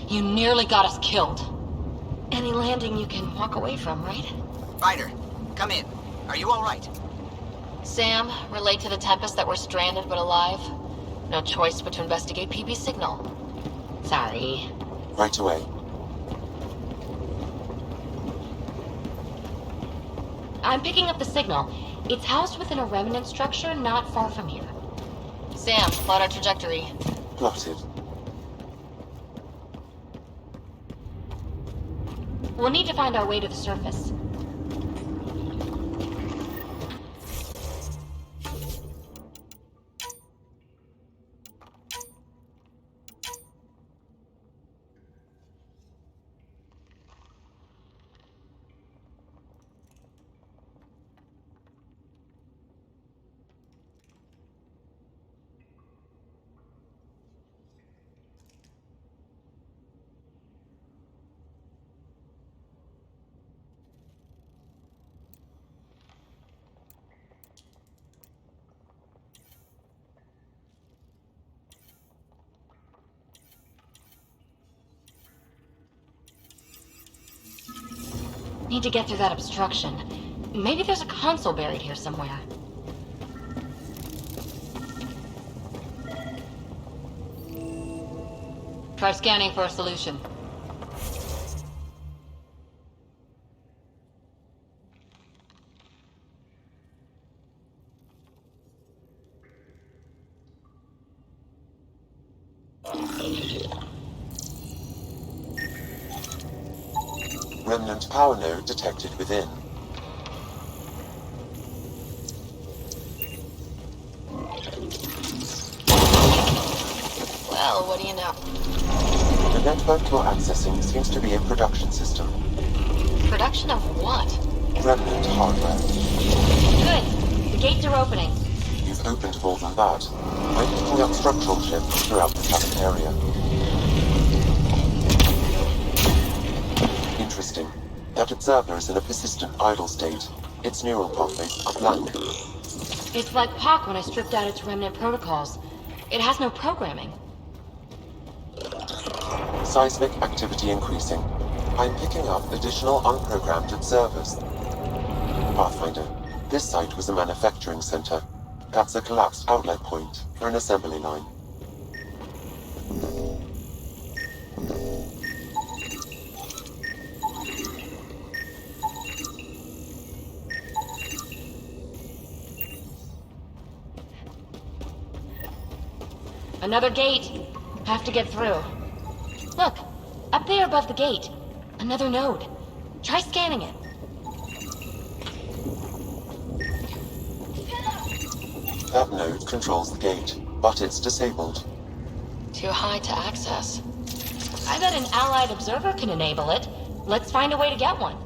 You nearly got us killed. Any landing you can walk away from, right? Ryder, come in. Are you all right? Sam, relate to the Tempest that we're stranded but alive. No choice but to investigate PB signal. Sorry. Right away. I'm picking up the signal. It's housed within a remnant structure not far from here. Sam, plot our trajectory. Plotted. We'll need to find our way to the surface. Need to get through that obstruction. Maybe there's a console buried here somewhere. Try scanning for a solution. Remnant power node detected within. Well, what do you know? The network you're accessing seems to be a production system. Production of what? Remnant hardware. Good. The gates are opening. You've opened more than that. I'm picking up structural shifts throughout the cafeteria. Interesting. That observer is in a persistent idle state. Its neural pathways are blank. It's like POC when I stripped out its remnant protocols. It has no programming. Seismic activity increasing. I'm picking up additional unprogrammed observers. Pathfinder, this site was a manufacturing center. That's a collapsed outlet point for an assembly line. Another gate. Have to get through. Look, up there above the gate. Another node. Try scanning it. That node controls the gate, but it's disabled. Too high to access. I bet an allied observer can enable it. Let's find a way to get one.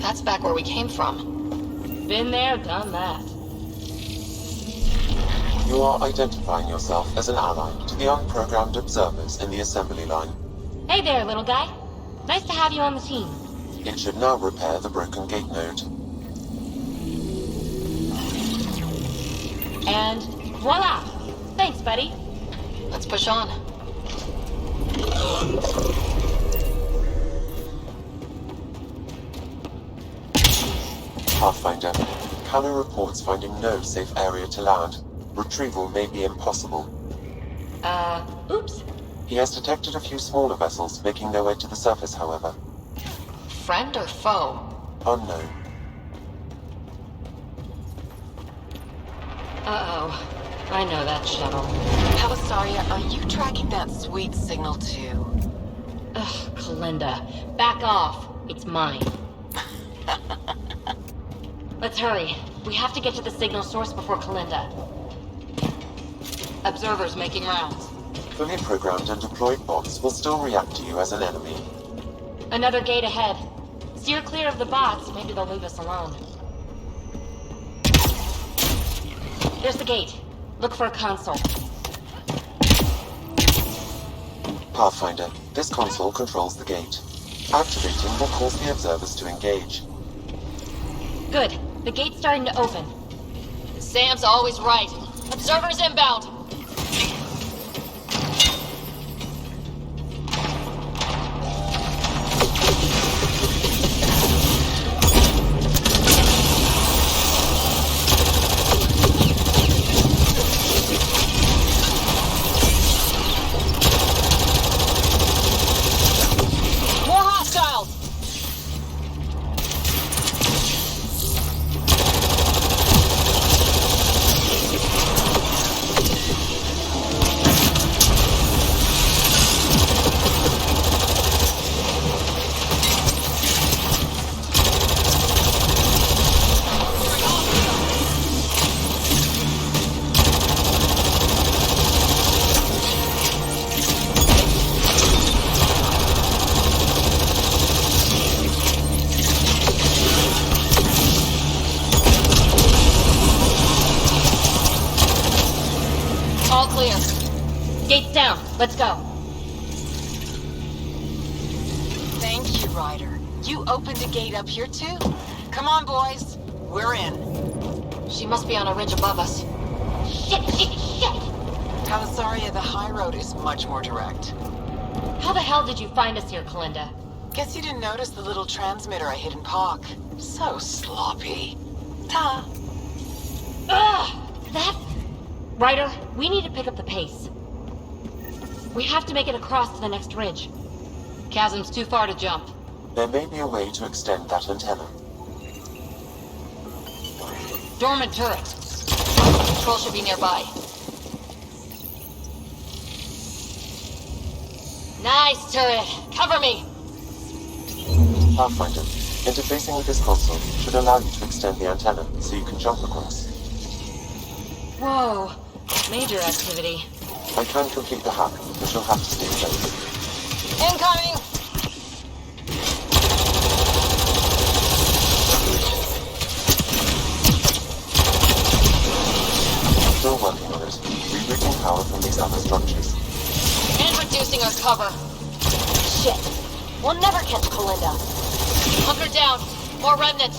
That's back where we came from. Been there, done that. You are identifying yourself as an ally to the unprogrammed observers in the assembly line. Hey there, little guy. Nice to have you on the team. It should now repair the broken gate node. And voila! Thanks, buddy. Let's push on. Pathfinder, Calla reports finding no safe area to land. Retrieval may be impossible. Oops. He has detected a few smaller vessels making their way to the surface, however. Friend or foe? Unknown. Uh-oh. I know that shuttle. Pelisaria, are you tracking that sweet signal too? Ugh, Kalinda. Back off. It's mine. Let's hurry. We have to get to the signal source before Kalinda. Observers making rounds. Fully programmed and deployed bots will still react to you as an enemy. Another gate ahead. Steer clear of the bots. Maybe they'll leave us alone. There's the gate. Look for a console. Pathfinder, this console controls the gate. Activating will cause the observers to engage. Good. The gate's starting to open. Sam's always right. Observers inbound. More hostiles. All clear. Gate's down. Let's go. Thank you, Ryder. You opened a gate up here too? Come on, boys. We're in. She must be on a ridge above us. Shit, shit, shit! Pelisaria, the high road is much more direct. How the hell did you find us here, Kalinda? Guess you didn't notice the little transmitter I hid in Park. So sloppy. Ta. Ugh! That... Ryder, we need to pick up the pace. We have to make it across to the next ridge. Chasm's too far to jump. There may be a way to extend that antenna. Dormant turret. Control should be nearby. Nice turret. Cover me. Pathfinder, interfacing with this console should allow you to extend the antenna so you can jump across. Whoa. Major activity. I can complete the hack, but you'll have to stay close. Incoming! Still working on it, rerouting power from these other structures. And reducing our cover. Shit. We'll never catch Kalinda. Hunker down. More remnants.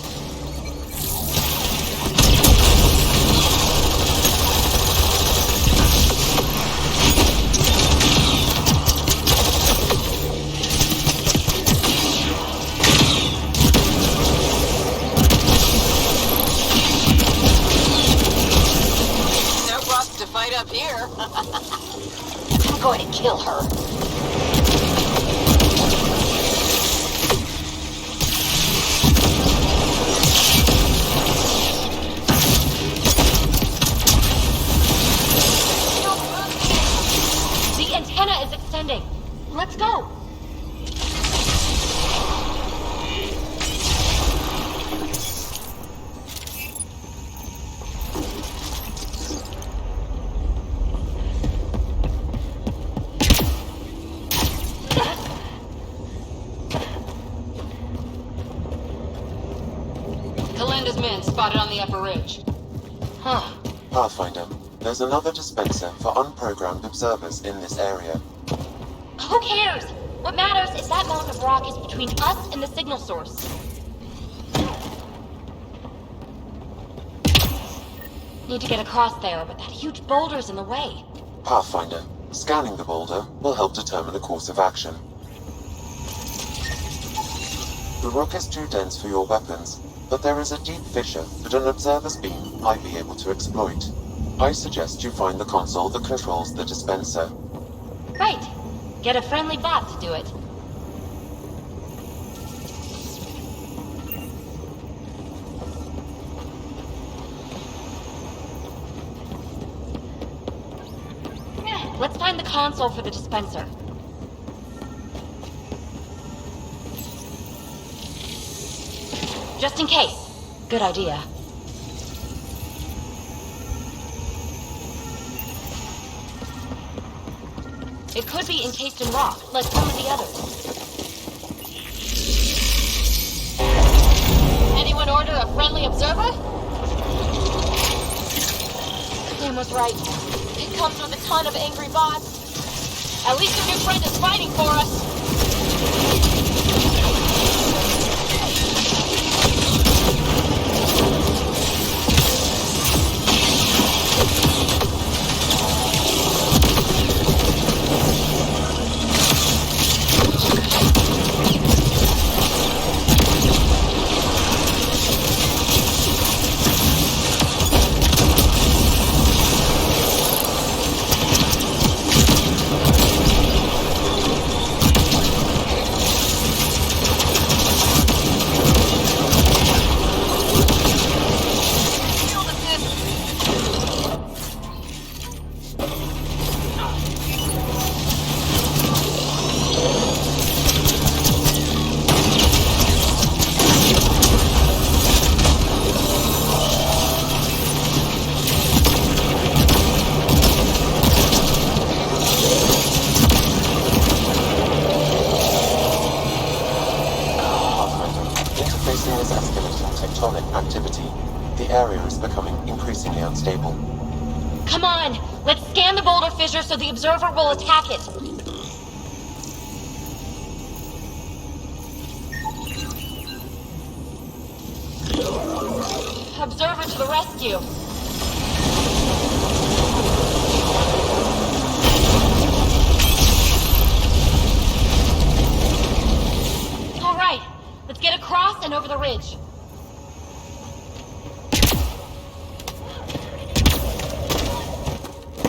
No boss to fight up here. I'm going to kill her. The antenna is extending. Let's go. Kalinda's men spotted on the upper ridge. Huh. Pathfinder, there's another dispenser for unprogrammed observers in this area. Who cares? What matters is that mountain of rock is between us and the signal source. Need to get across there, but that huge boulder's in the way. Pathfinder, scanning the boulder will help determine the course of action. The rock is too dense for your weapons, but there is a deep fissure that an observer's beam might be able to exploit. I suggest you find the console that controls the dispenser. Right. Get a friendly bot to do it. find the console for the dispenser. Just in case. Good idea. It could be encased in rock, like some of the others. Anyone order a friendly observer? Sam was right. It comes with a ton of angry bots. At least your new friend is fighting for us. Come on! Let's scan the boulder fissure so the observer will attack it! Observer to the rescue! Alright, let's get across and over the ridge.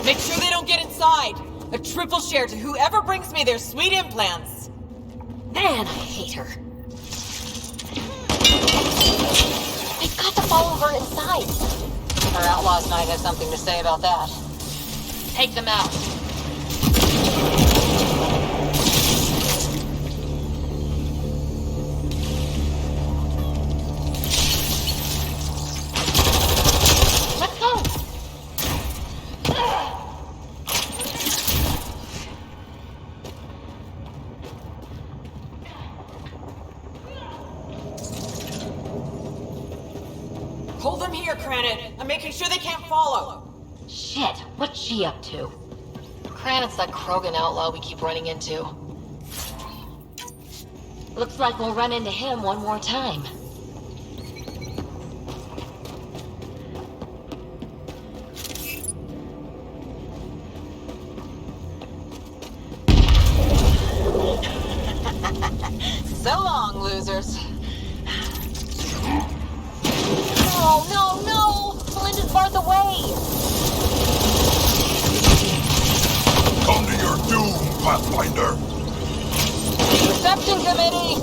Make sure they don't get inside. A triple share to whoever brings me their sweet implants. Man, I hate her. I've got to follow her inside. Our outlaws might have something to say about that. Take them out. Let's go. Hold them here, Cranit. I'm making sure they can't follow. Shit, what's she up to? Cranit's that Krogan outlaw we keep running into. Looks like we'll run into him one more time. So long, losers. No, no, no! Melinda's barred the way! Come to your doom, Pathfinder! Reception committee!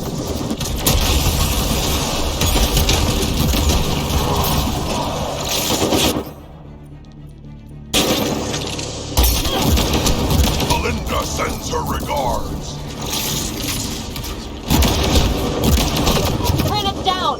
Melinda sends her regards. Turn it down!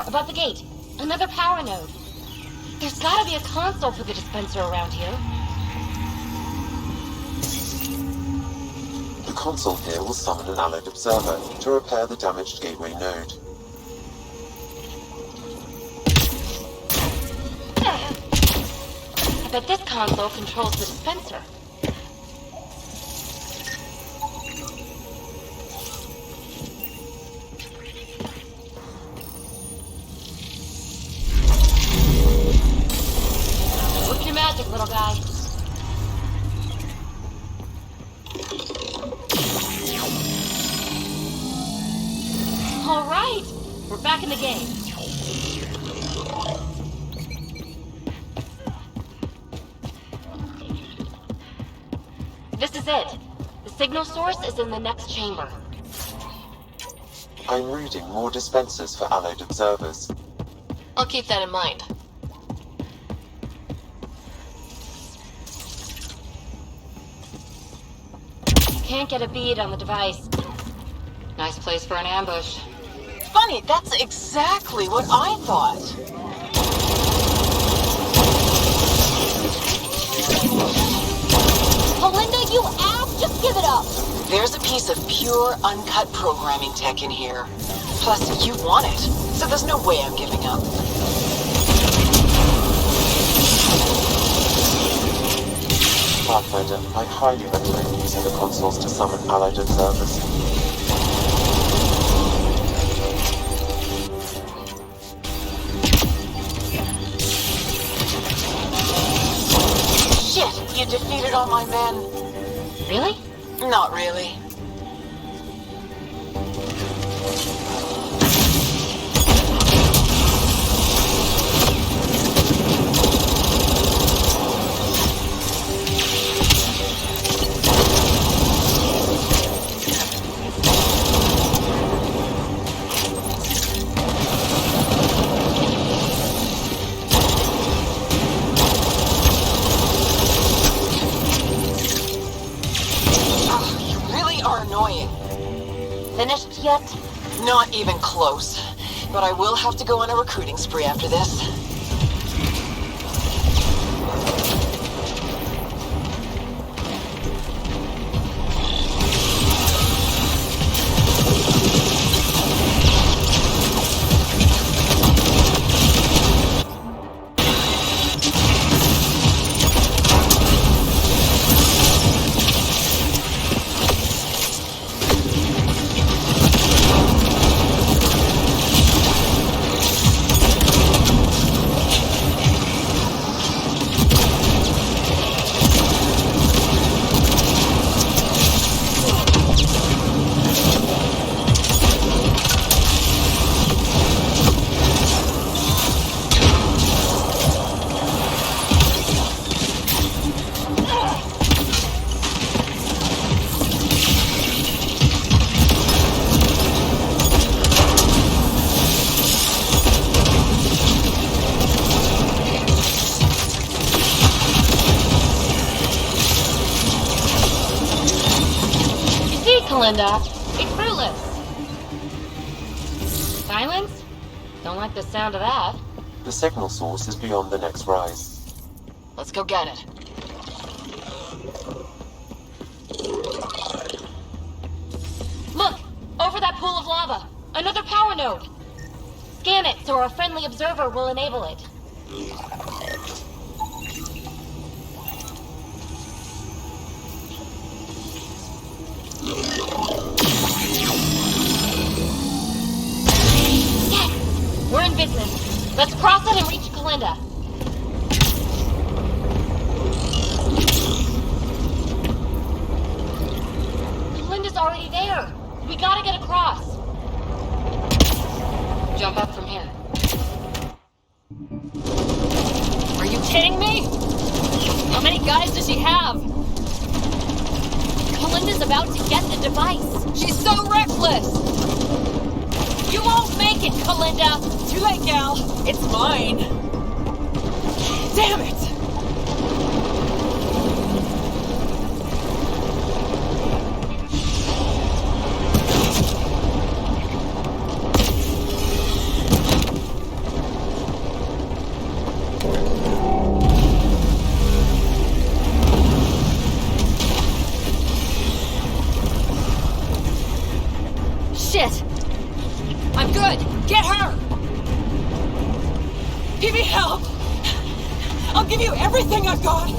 Above the gate. Another power node. There's gotta be a console for the dispenser around here. The console here will summon an allied observer to repair the damaged gateway node. I bet this console controls the dispenser. Magic, little guy. game. This is it. The signal source is in the next chamber. I'm reading more dispensers for allied observers. I'll keep that in mind. Can't get a bead on the device. Nice place for an ambush. Funny, that's exactly what I thought. Melinda, you ass! Just give it up! There's a piece of pure, uncut programming tech in here. Plus, you want it, so there's no way I'm giving up. Pathfinder, I highly recommend using the consoles to summon allied observers. Shit, you defeated all my men. Really? Not really. Finished yet? Not even close. But I will have to go on a recruiting spree after this. Linda. It's fruitless. Silence? Don't like the sound of that. The signal source is beyond the next rise. Let's go get it. Look! Over that pool of lava! Another power node! Scan it so our friendly observer will enable it. Yes! We're in business. Let's cross it and reach Kalinda. Kalinda's already there. We gotta get across. Jump up from here. Are you kidding me? How many guys does she have? Kalinda's about to get the device. She's so reckless! You won't make it, Kalinda! Too late, gal. It's mine. Damn it! Shit! I'm good! Get her! Give me help! I'll give you everything I've got!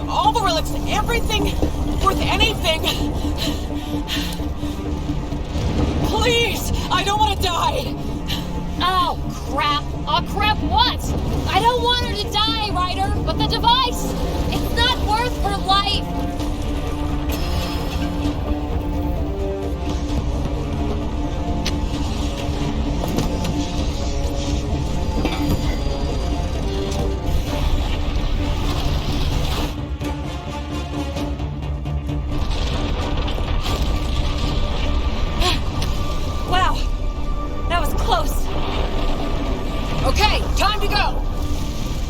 All the relics, everything worth anything! Please! I don't want to die! Oh, crap. Oh, crap, what? I don't want her to die, Ryder, but the device! It's not worth her life! Okay, time to go!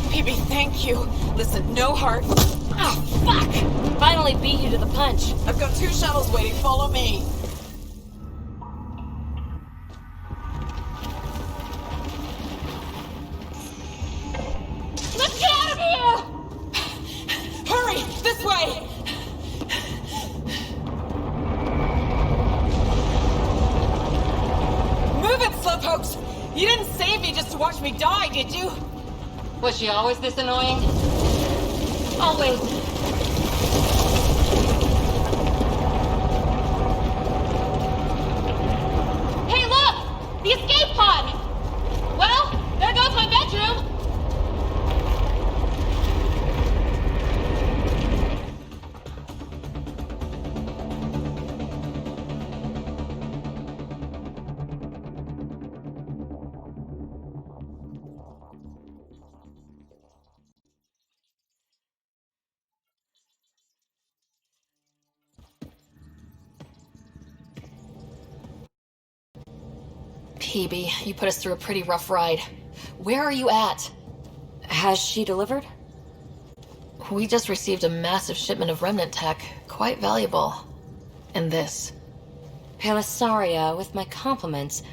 Baby, thank you. Listen, no heart. Oh, fuck! Finally beat you to the punch. I've got 2 shuttles waiting. Follow me. Let's get out of here! Hurry! This way! Move it, slowpokes! You didn't save me just to watch me die, did you? Was she always this annoying? Always. Hey, look! The escape pod! Well, there goes my bedroom! PB, you put us through a pretty rough ride. Where are you at? Has she delivered? We just received a massive shipment of remnant tech. Quite valuable. And this. Pelisaria, with my compliments.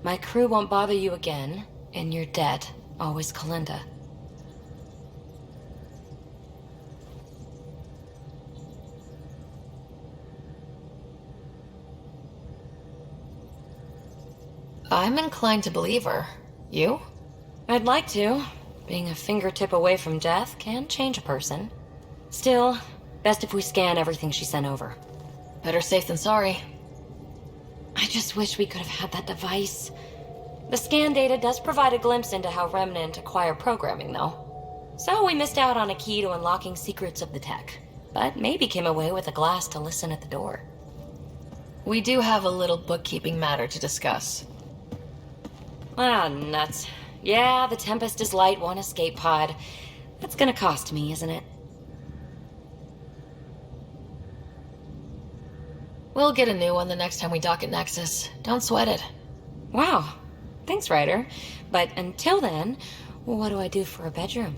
My crew won't bother you again, and you're dead. Always Kalinda. I'm inclined to believe her. You? I'd like to. Being a fingertip away from death can change a person. Still, best if we scan everything she sent over. Better safe than sorry. I just wish we could have had that device. The scan data does provide a glimpse into how Remnant acquire programming, though. So we missed out on a key to unlocking secrets of the tech. But maybe came away with a glass to listen at the door. We do have a little bookkeeping matter to discuss. Ah, nuts. Yeah, the Tempest is light, 1 escape pod. That's gonna cost me, isn't it? We'll get a new one the next time we dock at Nexus. Don't sweat it. Wow. Thanks, Ryder. But until then, what do I do for a bedroom?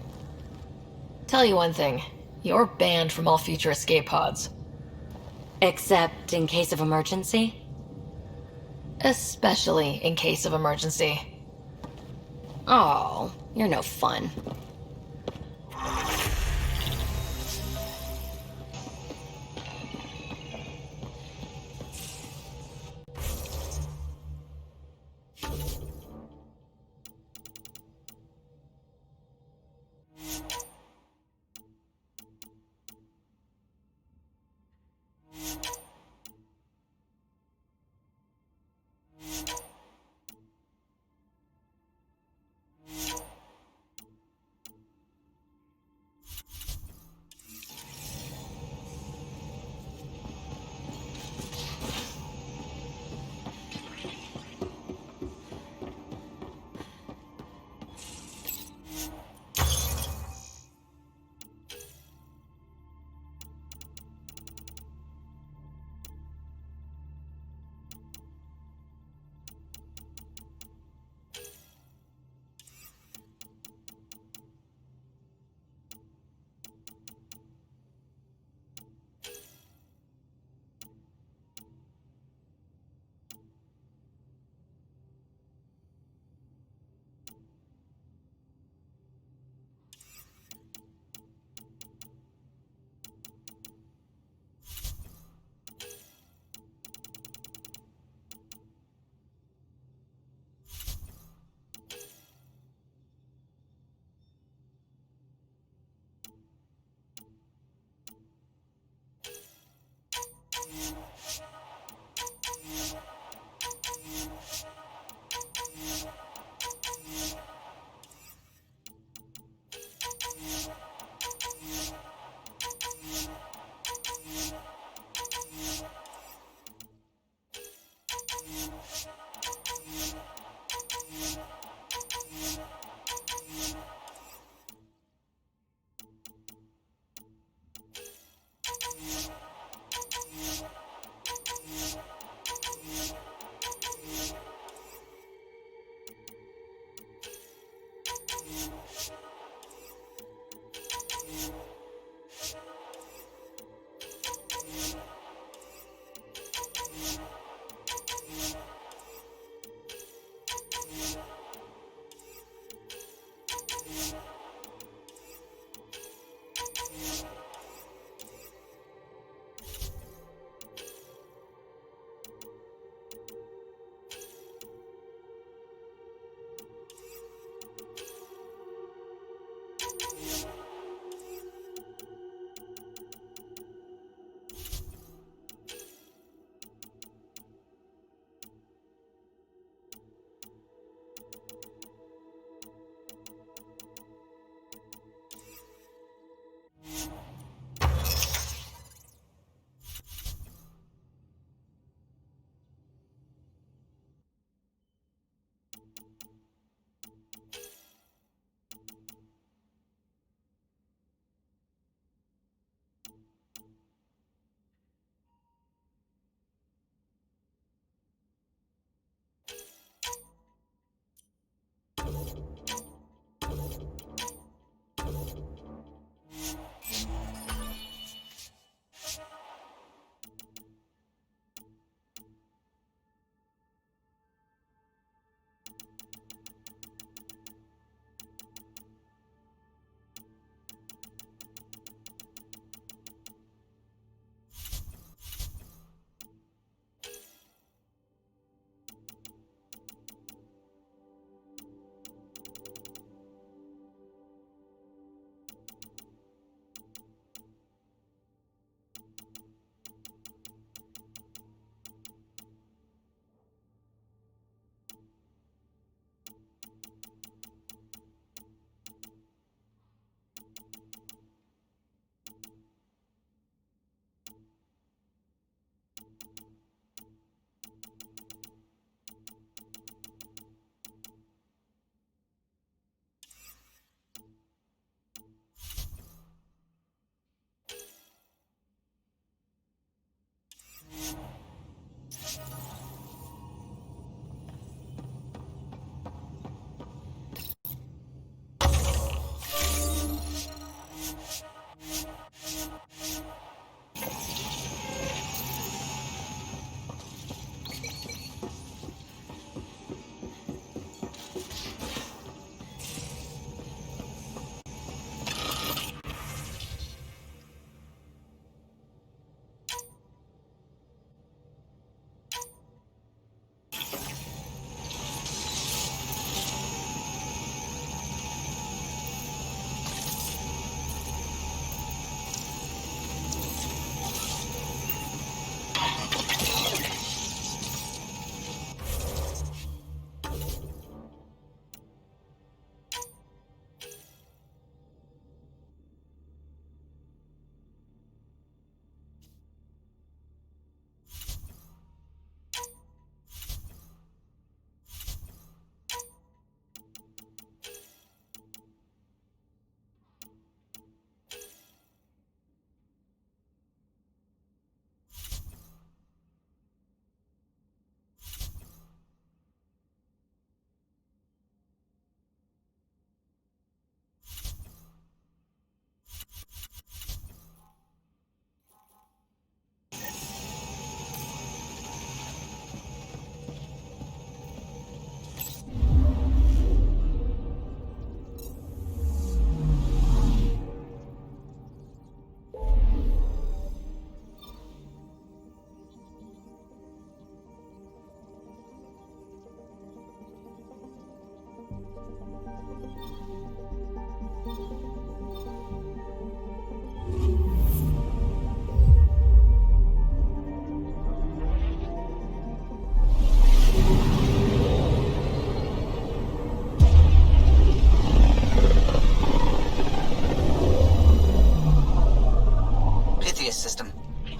Tell you one thing. You're banned from all future escape pods. Except in case of emergency? Especially in case of emergency. Oh, you're no fun.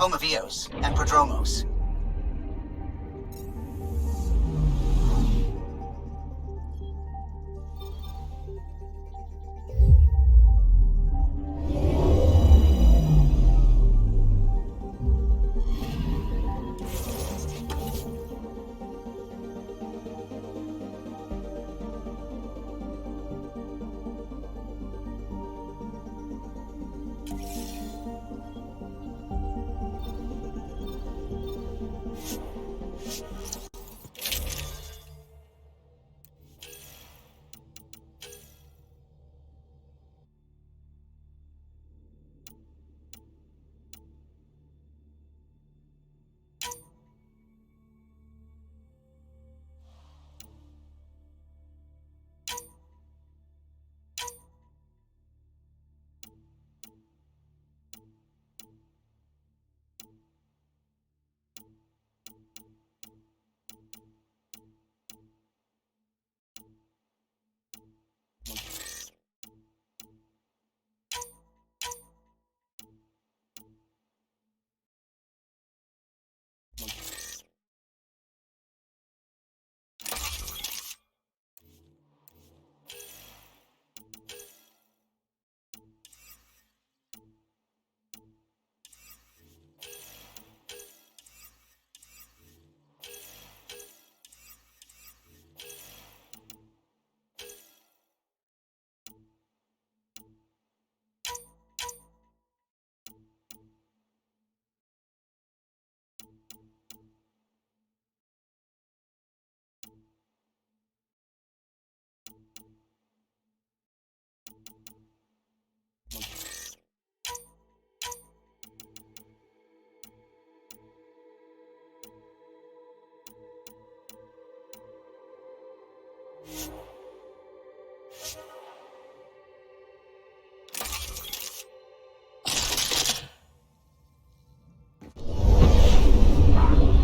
Homovios and prodromos.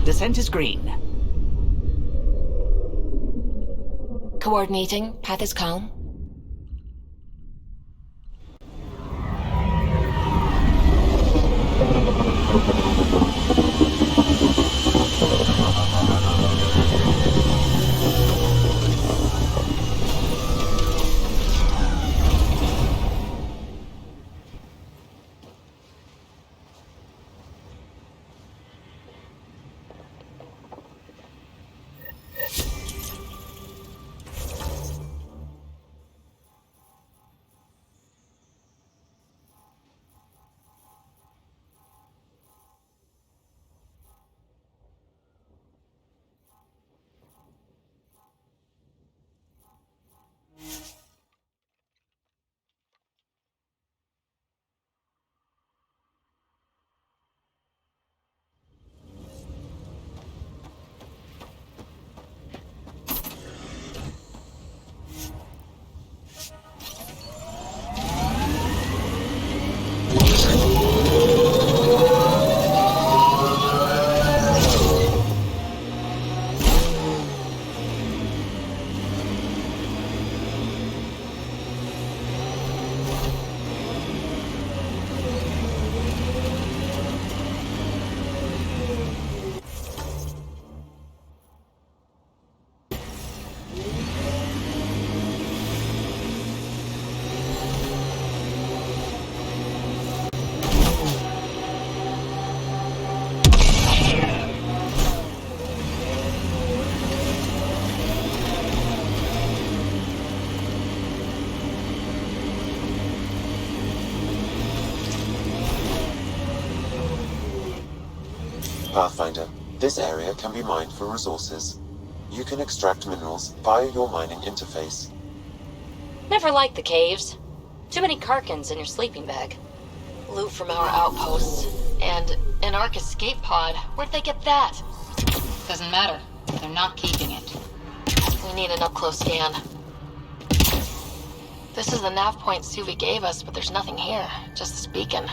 Descent is green. Coordinating. Path is calm. Pathfinder, this area can be mined for resources. You can extract minerals via your mining interface. Never liked the caves. Too many Karkins in your sleeping bag. Loot from our outposts. And an Ark escape pod. Where'd they get that? Doesn't matter. They're not keeping it. We need an up-close scan. This is the nav point Suvi gave us, but there's nothing here. Just this beacon.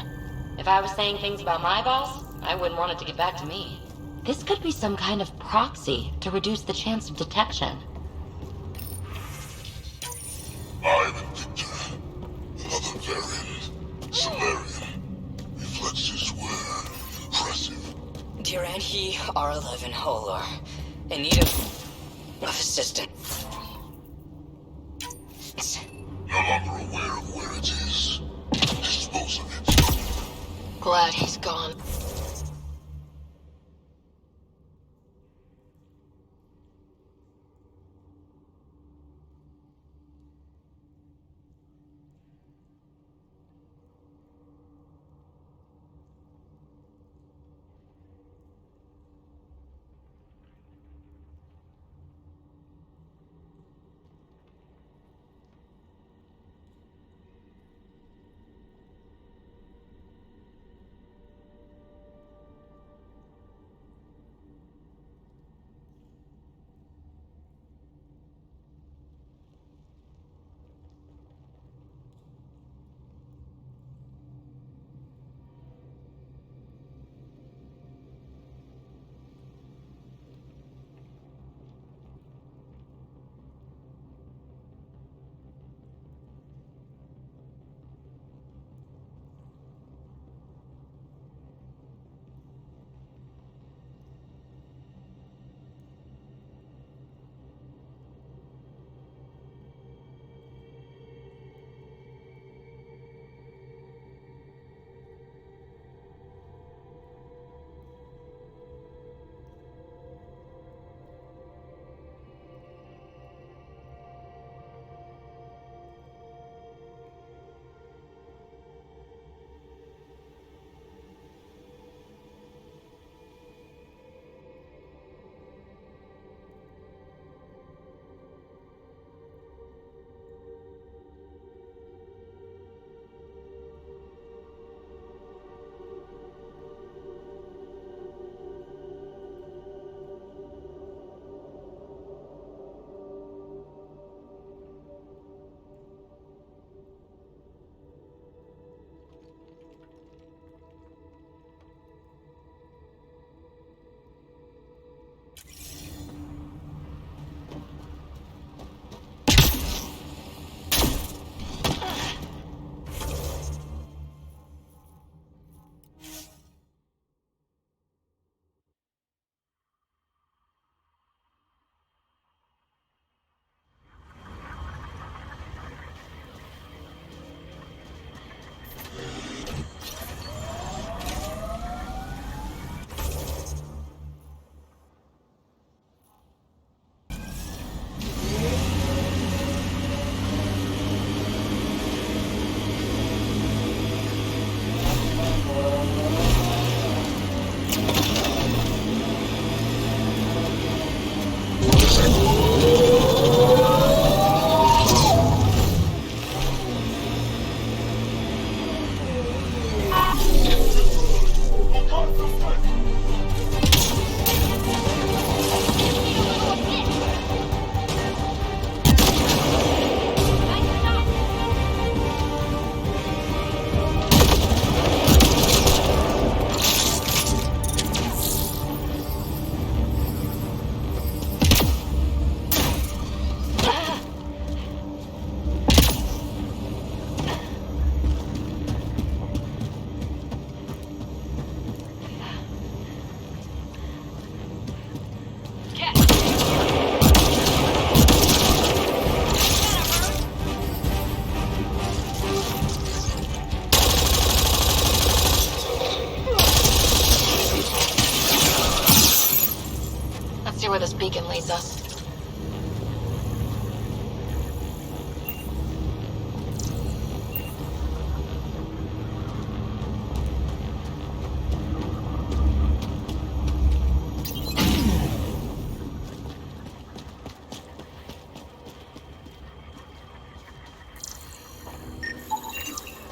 If I was saying things about my boss, I wouldn't want it to get back to me. This could be some kind of proxy to reduce the chance of detection. I'm Victor. Another variant. Solarian. Reflexes were impressive. Dear and he are alive in Holor. In need of assistance. No longer aware of where it is. Dispose of it. Glad he's gone.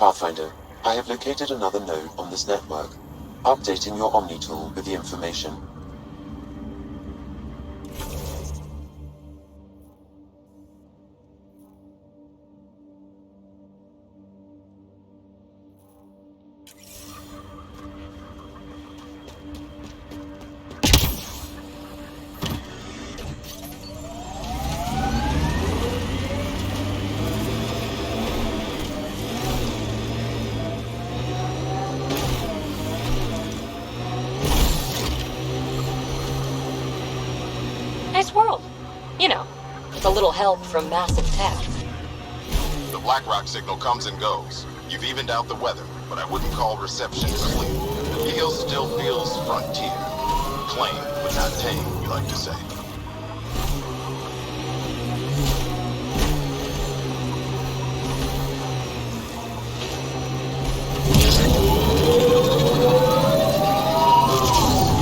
Pathfinder, I have located another node on this network. Updating your Omni tool with the information. Nice world. You know, with a little help from massive tech. The BlackRock signal comes and goes. You've evened out the weather, but I wouldn't call reception complete. The deal still feels frontier. Claim, but not tame, we like to say.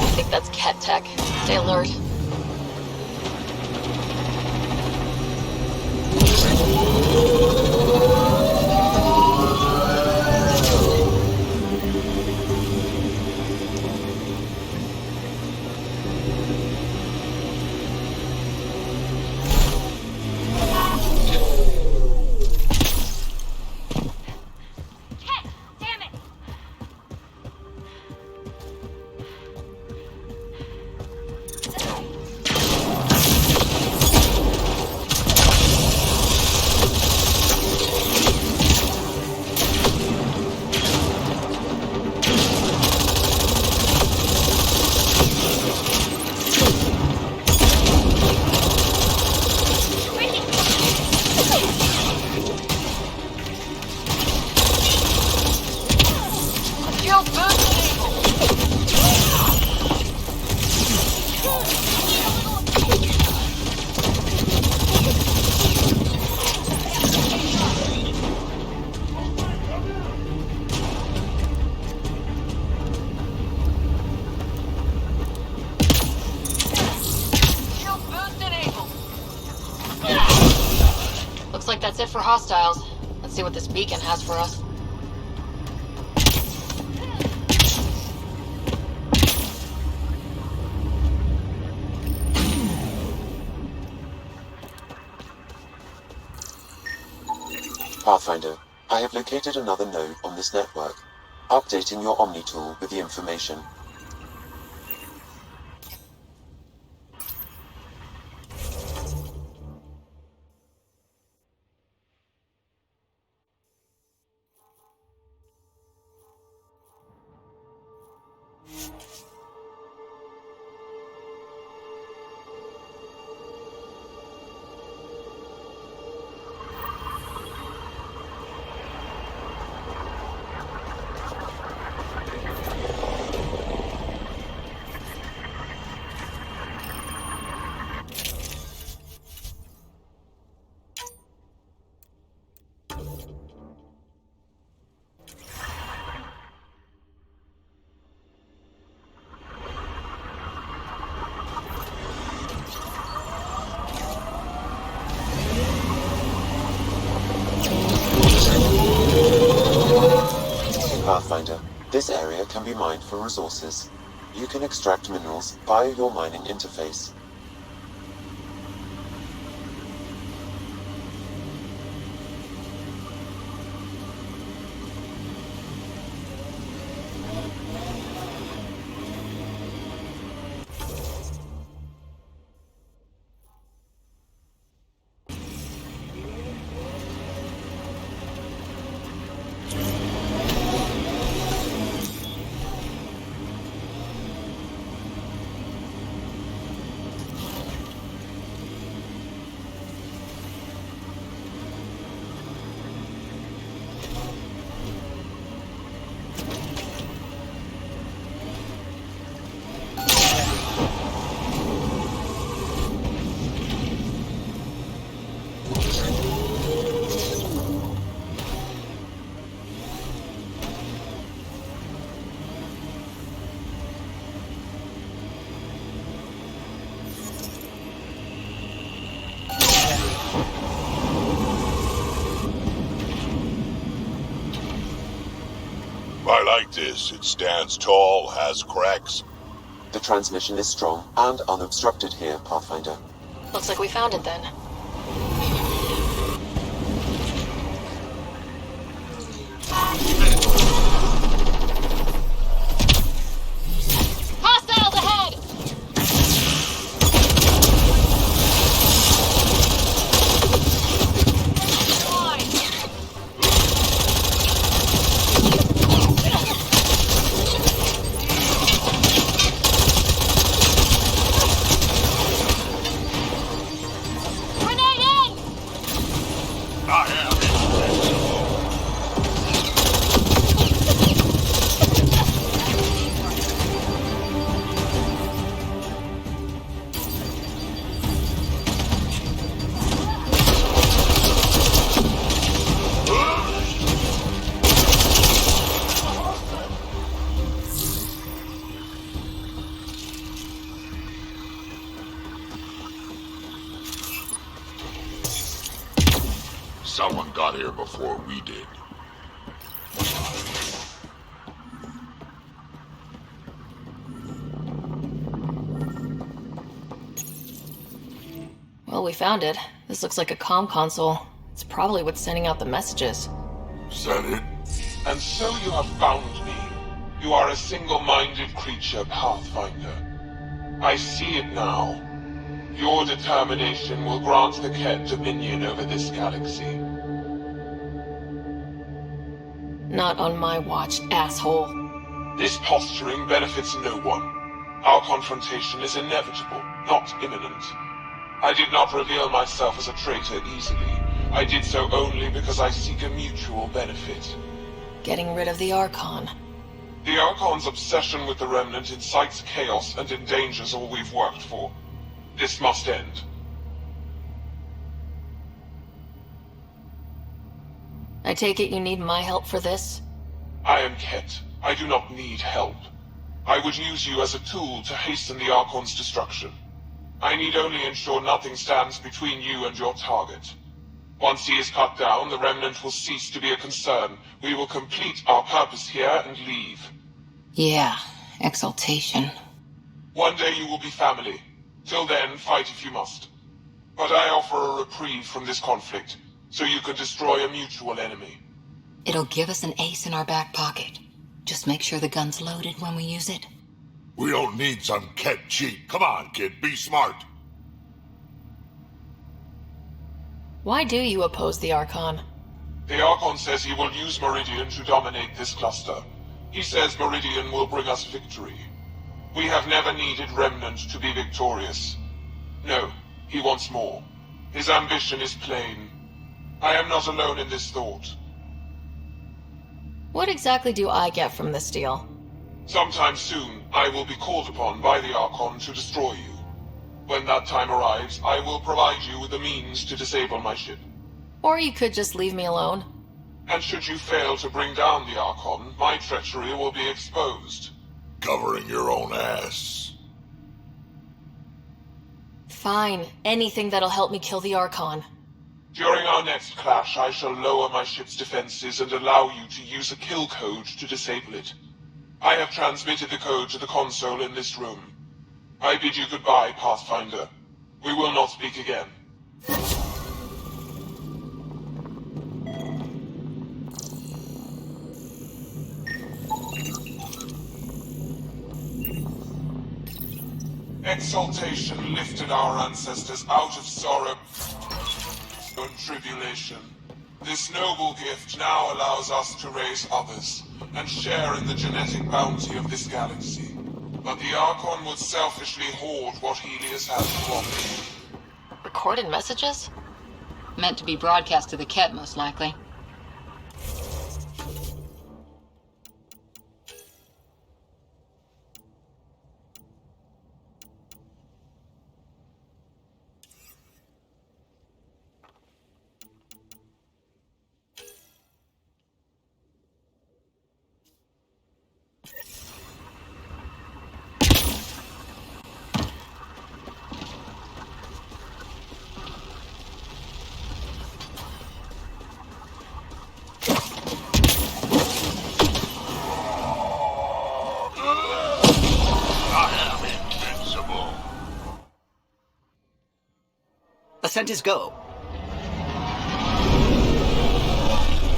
I think that's cat tech. Stay alert. Looks like that's it for hostiles. Let's see what this beacon has for us. Pathfinder, I have located another node on this network. Updating your Omni tool with the information. Pathfinder, this area can be mined for resources. You can extract minerals via your mining interface. I like this. It stands tall, has cracks. The transmission is strong and unobstructed here, Pathfinder. Looks like we found it then. Hostiles ahead! Grenade in! I am. Someone got here before we did. Well, we found it. This looks like a comm console. It's probably what's sending out the messages. Is that it? And so you have found me. You are a single-minded creature, Pathfinder. I see it now. Your determination will grant the Ket dominion over this galaxy. Not on my watch, asshole. This posturing benefits no one. Our confrontation is inevitable, not imminent. I did not reveal myself as a traitor easily. I did so only because I seek a mutual benefit. Getting rid of the Archon. The Archon's obsession with the Remnant incites chaos and endangers all we've worked for. This must end. I take it you need my help for this? I am Ket. I do not need help. I would use you as a tool to hasten the Archon's destruction. I need only ensure nothing stands between you and your target. Once he is cut down, the Remnant will cease to be a concern. We will complete our purpose here and leave. Yeah, exaltation. One day you will be family. Till then, fight if you must. But I offer a reprieve from this conflict, so you can destroy a mutual enemy. It'll give us an ace in our back pocket. Just make sure the gun's loaded when we use it. We don't need some Ket cheat. Come on, kid, be smart. Why do you oppose the Archon? The Archon says he will use Meridian to dominate this cluster. He says Meridian will bring us victory. We have never needed Remnant to be victorious. No, he wants more. His ambition is plain. I am not alone in this thought. What exactly do I get from this deal? Sometime soon, I will be called upon by the Archon to destroy you. When that time arrives, I will provide you with the means to disable my ship. Or you could just leave me alone. And should you fail to bring down the Archon, my treachery will be exposed. Covering your own ass. Fine. Anything that'll help me kill the Archon. During our next clash, I shall lower my ship's defenses and allow you to use a kill code to disable it. I have transmitted the code to the console in this room. I bid you goodbye, Pathfinder. We will not speak again. Exaltation lifted our ancestors out of sorrow and tribulation. This noble gift now allows us to raise others and share in the genetic bounty of this galaxy. But the Archon would selfishly hoard what Helios has to offer. Recorded messages? Meant to be broadcast to the Ket, most likely. Scientists go.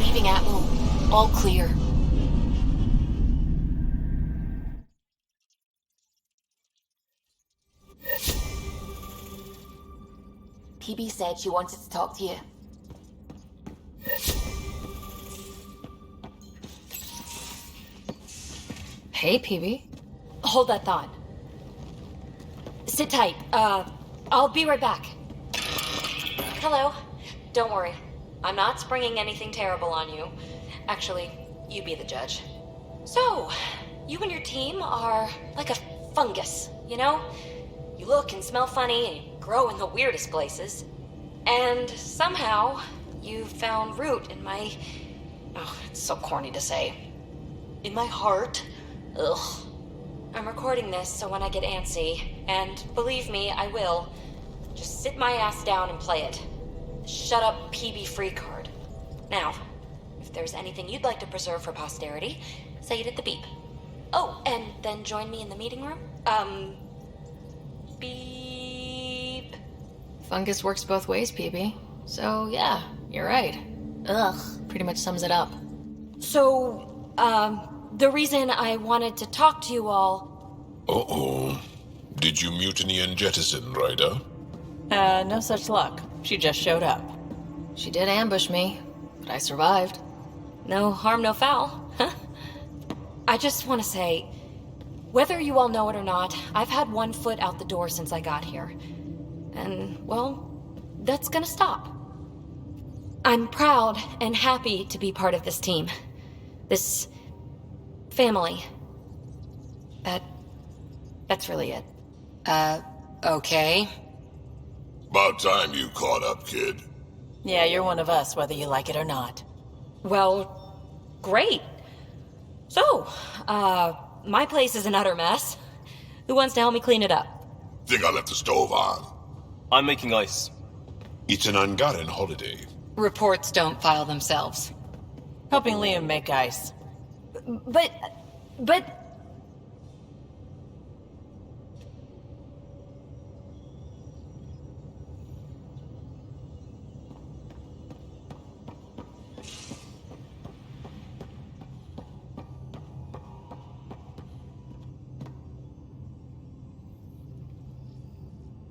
Leaving Atmo. All clear. PB said she wanted to talk to you. Hey, PB. Hold that thought. Sit tight. I'll be right back. Hello. Don't worry. I'm not springing anything terrible on you. Actually, you be the judge. So, you and your team are like a fungus, you know? You look and smell funny and you grow in the weirdest places. And somehow, you found root in my... Oh, it's so corny to say. In my heart. Ugh. I'm recording this so when I get antsy, and believe me, I will, just sit my ass down and play it. Shut up, PB free card. Now, if there's anything you'd like to preserve for posterity, say it at the beep. Oh, and then join me in the meeting room? Beep. Fungus works both ways, PB. So, yeah, you're right. Ugh, pretty much sums it up. So, the reason I wanted to talk to you all... Uh-oh. Did you mutiny and jettison, Ryder? No such luck. She just showed up. She did ambush me, but I survived. No harm, no foul. I just want to say, whether you all know it or not, I've had one foot out the door since I got here. And, well, that's gonna stop. I'm proud and happy to be part of this team. This... family. That's really it. Okay. About time you caught up, kid. Yeah, you're one of us, whether you like it or not. Well, great. So, my place is an utter mess. Who wants to help me clean it up? Think I left the stove on. I'm making ice. It's an Ungotten holiday. Reports don't file themselves. Helping Liam make ice. But...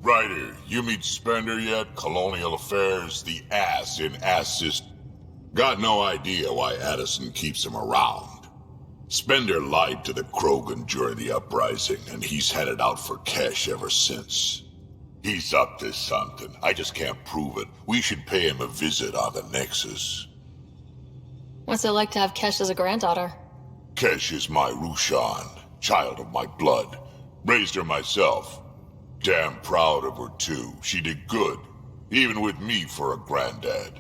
Ryder, you meet Spender yet? Colonial Affairs, the ass in assist. Got no idea why Addison keeps him around. Spender lied to the Krogan during the uprising, and he's headed out for cash ever since. He's up to something. I just can't prove it. We should pay him a visit on the Nexus. What's it like to have Kesh as a granddaughter? Kesh is my Rushan, child of my blood. Raised her myself. Damn proud of her, too. She did good, even with me for a granddad.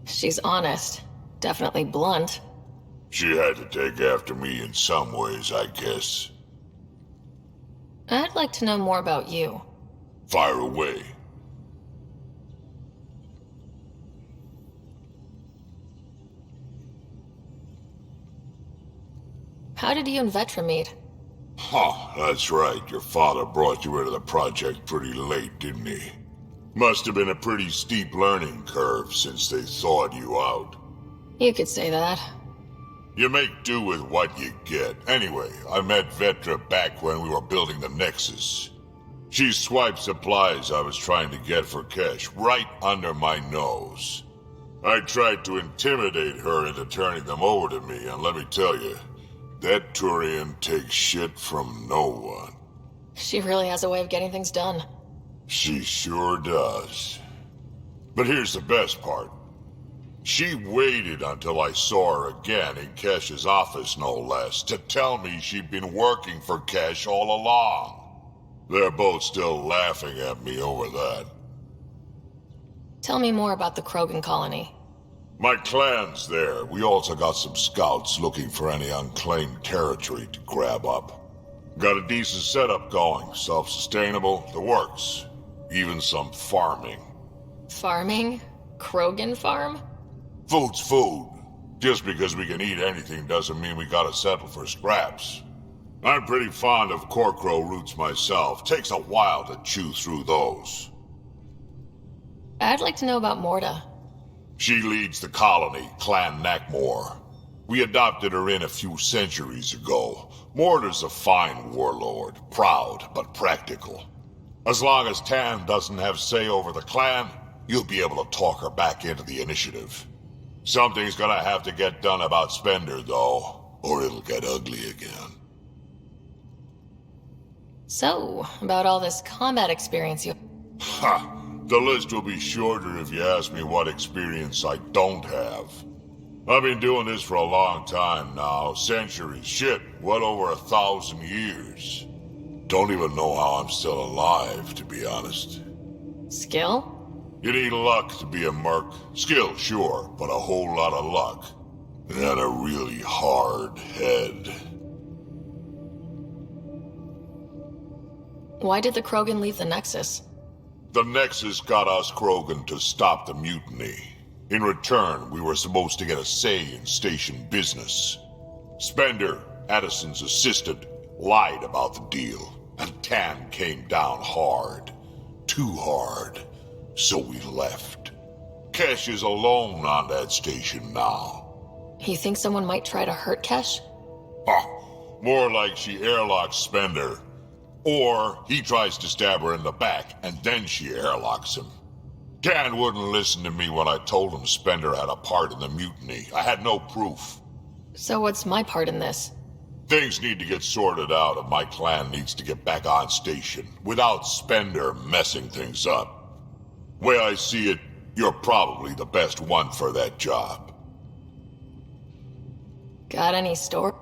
She's honest. Definitely blunt. She had to take after me in some ways, I guess. I'd like to know more about you. Fire away. How did you and Vetra meet? Huh, that's right. Your father brought you into the project pretty late, didn't he? Must have been a pretty steep learning curve since they thawed you out. You could say that. You make do with what you get. Anyway, I met Vetra back when we were building the Nexus. She swiped supplies I was trying to get for cash right under my nose. I tried to intimidate her into turning them over to me, and let me tell you, that Turian takes shit from no one. She really has a way of getting things done. She sure does. But here's the best part. She waited until I saw her again in Cash's office, no less, to tell me she'd been working for Cash all along. They're both still laughing at me over that. Tell me more about the Krogan colony. My clan's there. We also got some scouts looking for any unclaimed territory to grab up. Got a decent setup going, self-sustainable, the works. Even some farming. Farming? Krogan farm? Food's food. Just because we can eat anything doesn't mean we gotta settle for scraps. I'm pretty fond of Corcrow roots myself. Takes a while to chew through those. I'd like to know about Morta. She leads the colony, Clan Nakmor. We adopted her in a few centuries ago. Morta's a fine warlord, proud but practical. As long as Tan doesn't have say over the clan, you'll be able to talk her back into the initiative. Something's gonna have to get done about Spender, though, or it'll get ugly again. So, about all this combat experience you... Ha! The list will be shorter if you ask me what experience I don't have. I've been doing this for a long time now, centuries, shit, well over 1,000 years. Don't even know how I'm still alive, to be honest. Skill? You need luck to be a merc. Skill, sure, but a whole lot of luck. And a really hard head. Why did the Krogan leave the Nexus? The Nexus got us Krogan to stop the mutiny. In return, we were supposed to get a say in station business. Spender, Addison's assistant, lied about the deal, and Tan came down hard. Too hard. So we left. Kesh is alone on that station now. You think someone might try to hurt Kesh? More like she airlocks Spender. Or he tries to stab her in the back, and then she airlocks him. Tan wouldn't listen to me when I told him Spender had a part in the mutiny. I had no proof. So what's my part in this? Things need to get sorted out, and my clan needs to get back on station, without Spender messing things up. Way I see it, you're probably the best one for that job. Got any store?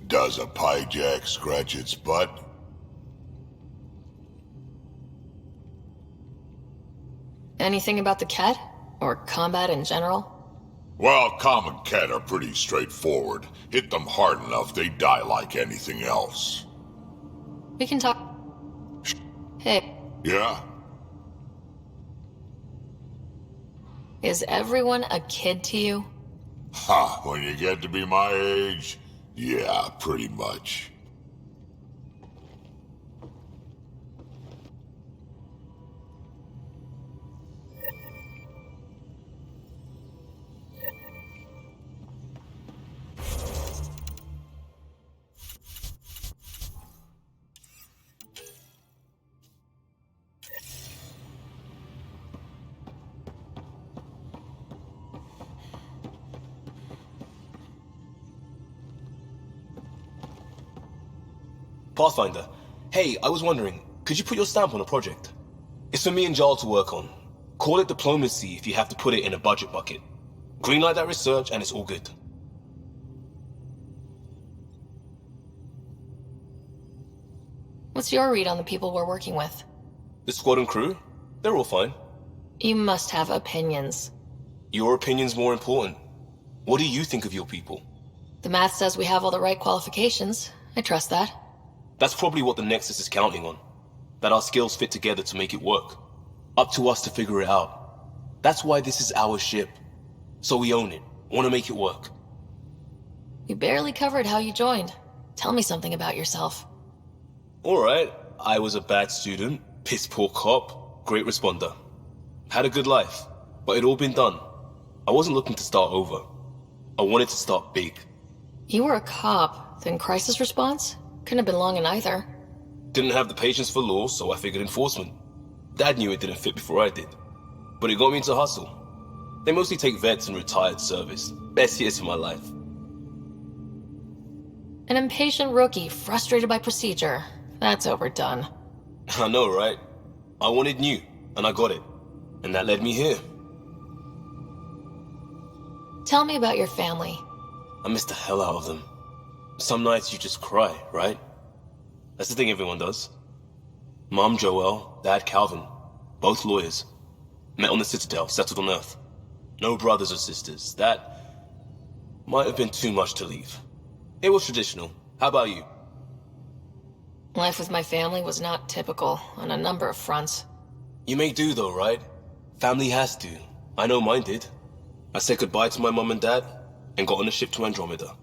Does a piejack scratch its butt? Anything about the cat? Or combat in general? Well, common cat are pretty straightforward. Hit them hard enough, they die like anything else. We can talk... Hey, Yeah? is everyone a kid to you? Ha, when you get to be my age, yeah, pretty much. Pathfinder, hey, I was wondering, could you put your stamp on a project? It's for me and Jarl to work on. Call it diplomacy if you have to put it in a budget bucket. Greenlight that research and it's all good. What's your read on the people we're working with? The squad and crew? They're all fine. You must have opinions. Your opinion's more important. What do you think of your people? The math says we have all the right qualifications. I trust that. That's probably what the Nexus is counting on. That our skills fit together to make it work. Up to us to figure it out. That's why this is our ship. So we own it. Want to make it work. You barely covered how you joined. Tell me something about yourself. Alright, I was a bad student, piss poor cop, great responder. Had a good life, but it'd all been done. I wasn't looking to start over. I wanted to start big. You were a cop, then crisis response? Couldn't have been long in either. Didn't have the patience for law, so I figured enforcement. Dad knew it didn't fit before I did. But it got me into hustle. They mostly take vets and retired service. Best years of my life. An impatient rookie, frustrated by procedure. That's overdone. I know, right? I wanted new, and I got it. And that led me here. Tell me about your family. I miss the hell out of them. Some nights you just cry, right? That's the thing everyone does. Mom Joelle, Dad Calvin, both lawyers. Met on the Citadel, settled on Earth. No brothers or sisters. That might have been too much to leave. It was traditional. How about you? Life with my family was not typical on a number of fronts. You may do though, right? Family has to. I know mine did. I said goodbye to my mom and dad, and got on a ship to Andromeda.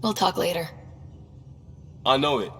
We'll talk later. I know it.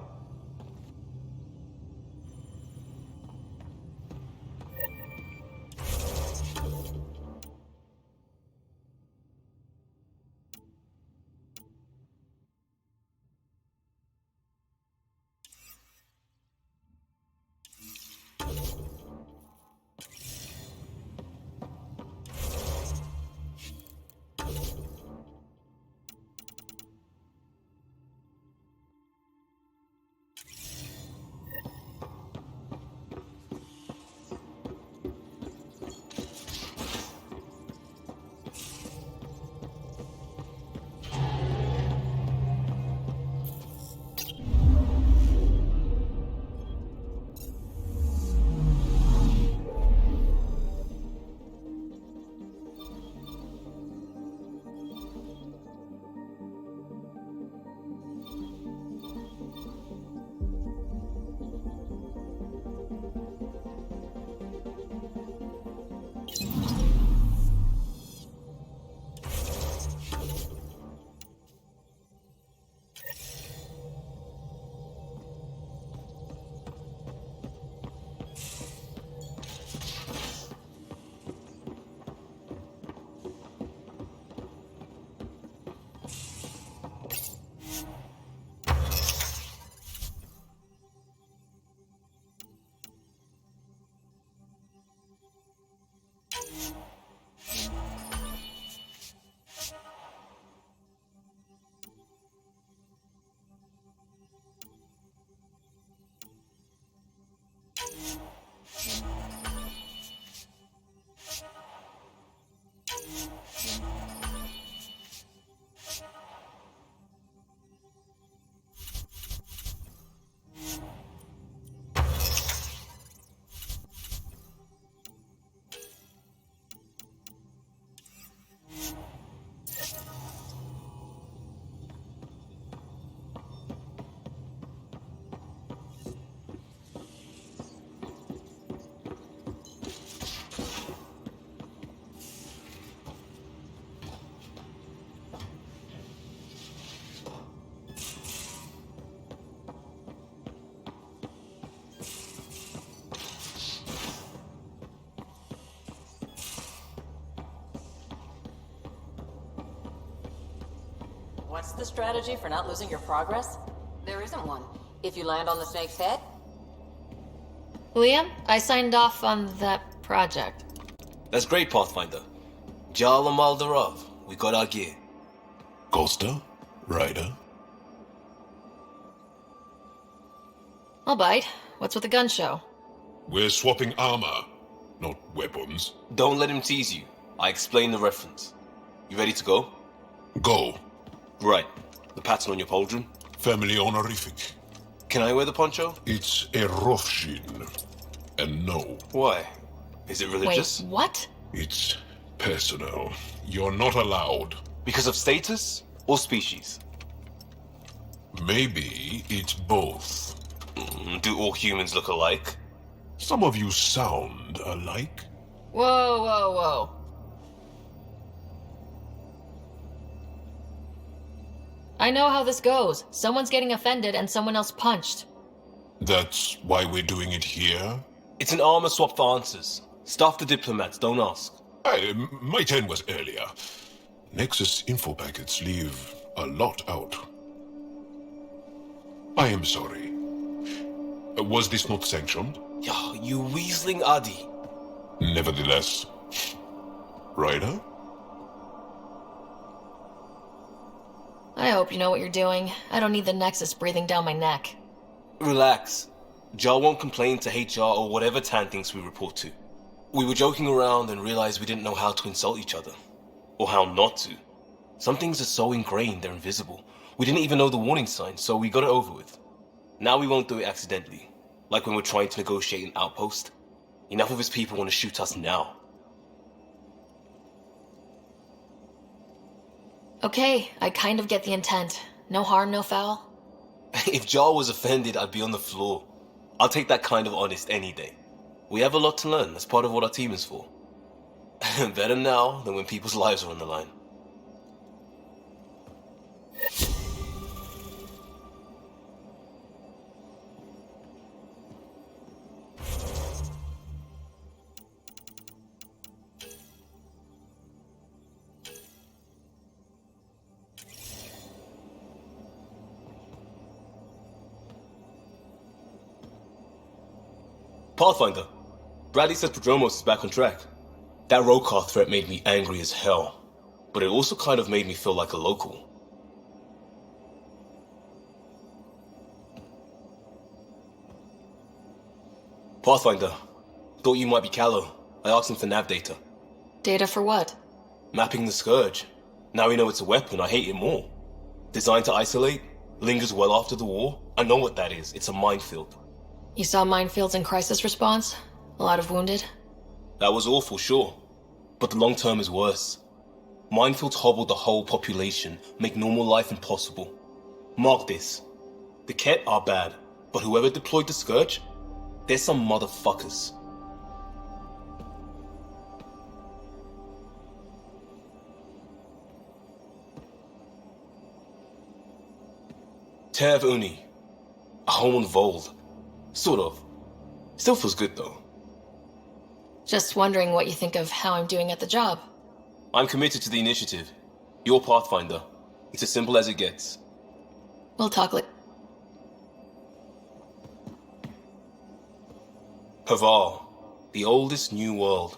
What's the strategy for not losing your progress? There isn't one. If you land on the snake's head... Liam, I signed off on that project. That's great, Pathfinder. Jal and Maldarov, we got our gear. Costa? Ryder? I'll bite. What's with the gun show? We're swapping armor, not weapons. Don't let him tease you. I explained the reference. You ready to go? Go. Right. The pattern on your pauldron? Family honorific. Can I wear the poncho? It's a Rofshin. And no. Why? Is it religious? Wait, what? It's personal. You're not allowed. Because of status or species? Maybe it's both. Do all humans look alike? Some of you sound alike. Whoa, whoa, whoa. I know how this goes. Someone's getting offended and someone else punched. That's why we're doing it here? It's an armor swap for answers. Stuff the diplomats, don't ask. My turn was earlier. Nexus info packets leave a lot out. I am sorry. Was this not sanctioned? You weaseling Adi. Nevertheless. Ryder? I hope you know what you're doing. I don't need the Nexus breathing down my neck. Relax. Jar won't complain to HR or whatever Tan thinks we report to. We were joking around and realized we didn't know how to insult each other. Or how not to. Some things are so ingrained they're invisible. We didn't even know the warning sign, so we got it over with. Now we won't do it accidentally. Like when we're trying to negotiate an outpost. Enough of his people want to shoot us now. Okay, I kind of get the intent. No harm, no foul. If Jar was offended, I'd be on the floor. I'll take that kind of honest any day. We have a lot to learn. That's part of what our team is for. Better now than when people's lives are on the line. Pathfinder, Bradley said Prodromos is back on track. That Rokar threat made me angry as hell, but it also kind of made me feel like a local. Pathfinder, thought you might be Callow. I asked him for nav data. Data for what? Mapping the Scourge. Now we know it's a weapon, I hate it more. Designed to isolate, lingers well after the war. I know what that is, it's a minefield. You saw minefields in crisis response? A lot of wounded? That was awful, sure. But the long term is worse. Minefields hobble the whole population, make normal life impossible. Mark this. The Ket are bad, but whoever deployed the Scourge, they're some motherfuckers. Tev Uni. A home on Vold. Sort of. Still feels good though. Just wondering what you think of how I'm doing at the job. I'm committed to the initiative. You're Pathfinder. It's as simple as it gets. We'll talk Havar, the oldest new world.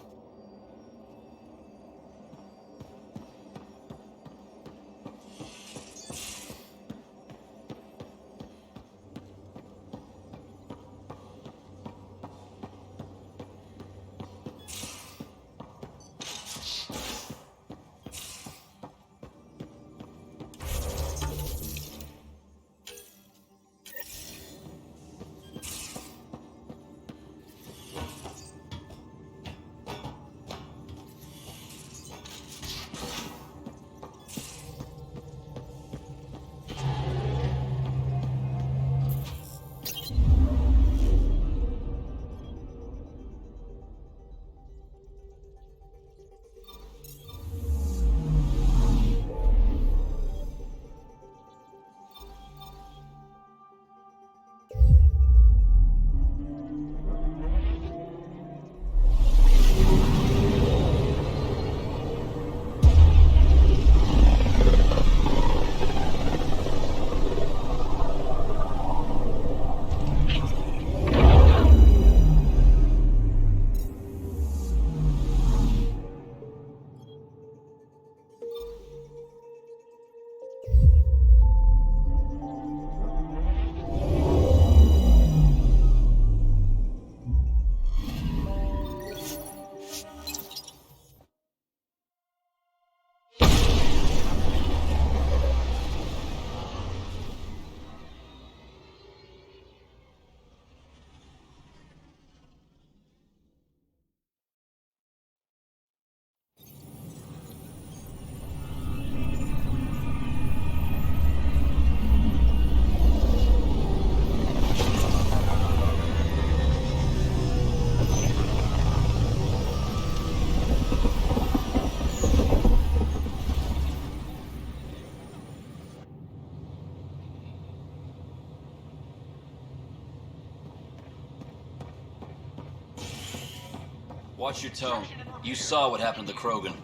Watch your tone. You saw what happened to Krogan.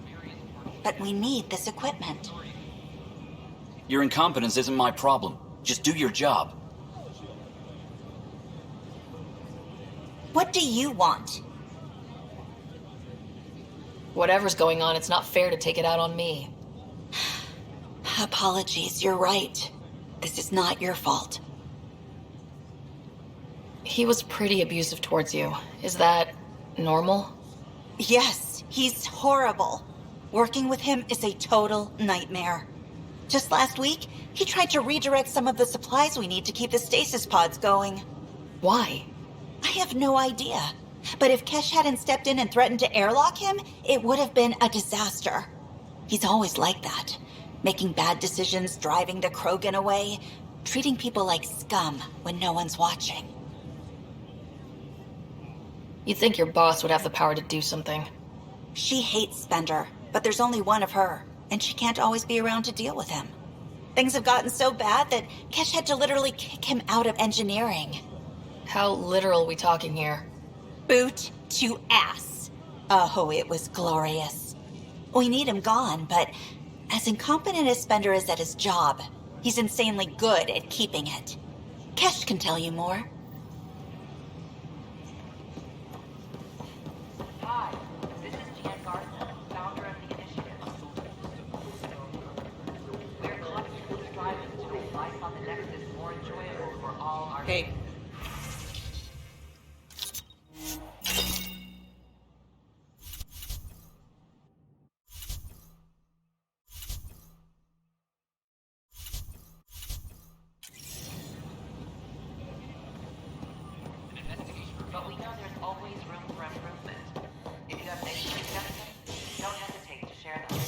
But we need this equipment. Your incompetence isn't my problem. Just do your job. What do you want? Whatever's going on, it's not fair to take it out on me. Apologies, you're right. This is not your fault. He was pretty abusive towards you. Is that normal? Yes, he's horrible. Working with him is a total nightmare. Just last week, he tried to redirect some of the supplies we need to keep the stasis pods going. Why? I have no idea. But if Kesh hadn't stepped in and threatened to airlock him, it would have been a disaster. He's always like that. Making bad decisions, driving the Krogan away, treating people like scum when no one's watching. You'd think your boss would have the power to do something. She hates Spender, but there's only one of her, and she can't always be around to deal with him. Things have gotten so bad that Kesh had to literally kick him out of engineering. How literal are we talking here? Boot to ass. Oh, it was glorious. We need him gone, but as incompetent as Spender is at his job, he's insanely good at keeping it. Kesh can tell you more. Hi, this is Jan Garza, founder of the initiative. We're constantly striving to make life on the Nexus more enjoyable for all our... Hey. But we know there's always room for improvement. If you have any suggestions, don't hesitate to share them.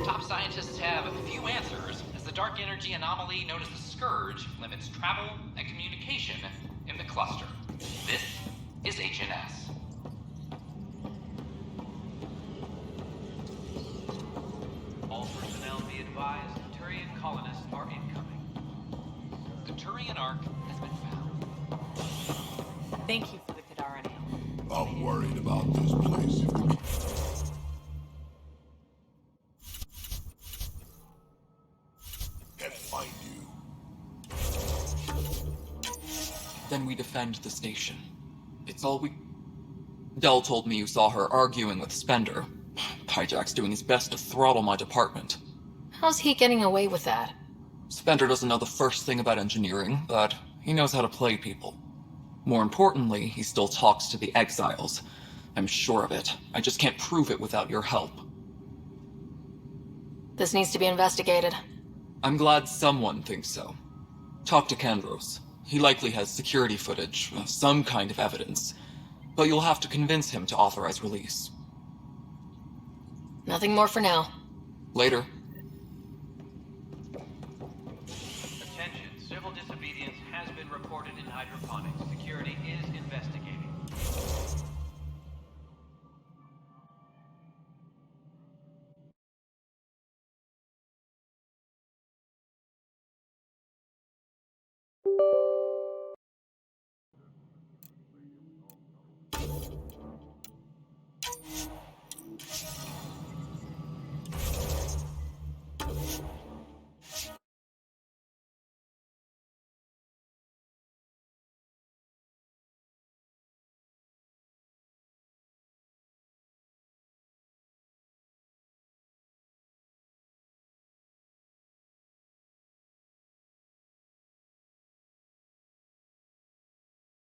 Top scientists have a few answers, as the dark energy anomaly known as the Scourge limits travel and communication in the cluster. This is HNS. All personnel be advised, Turian colonists are incoming. The Turian Ark has been found. Thank you for the Kadaran ale. I'm worried about this place. Can't find you. Then we defend the station. It's all we... Dell told me you saw her arguing with Spender. Hijack's doing his best to throttle my department. How's he getting away with that? Spender doesn't know the first thing about engineering, but he knows how to play people. More importantly, he still talks to the exiles. I'm sure of it. I just can't prove it without your help. This needs to be investigated. I'm glad someone thinks so. Talk to Kandros. He likely has security footage, some kind of evidence. But you'll have to convince him to authorize release. Nothing more for now. Later. Attention, civil disobedience has been reported in hydroponics. Security is investigating.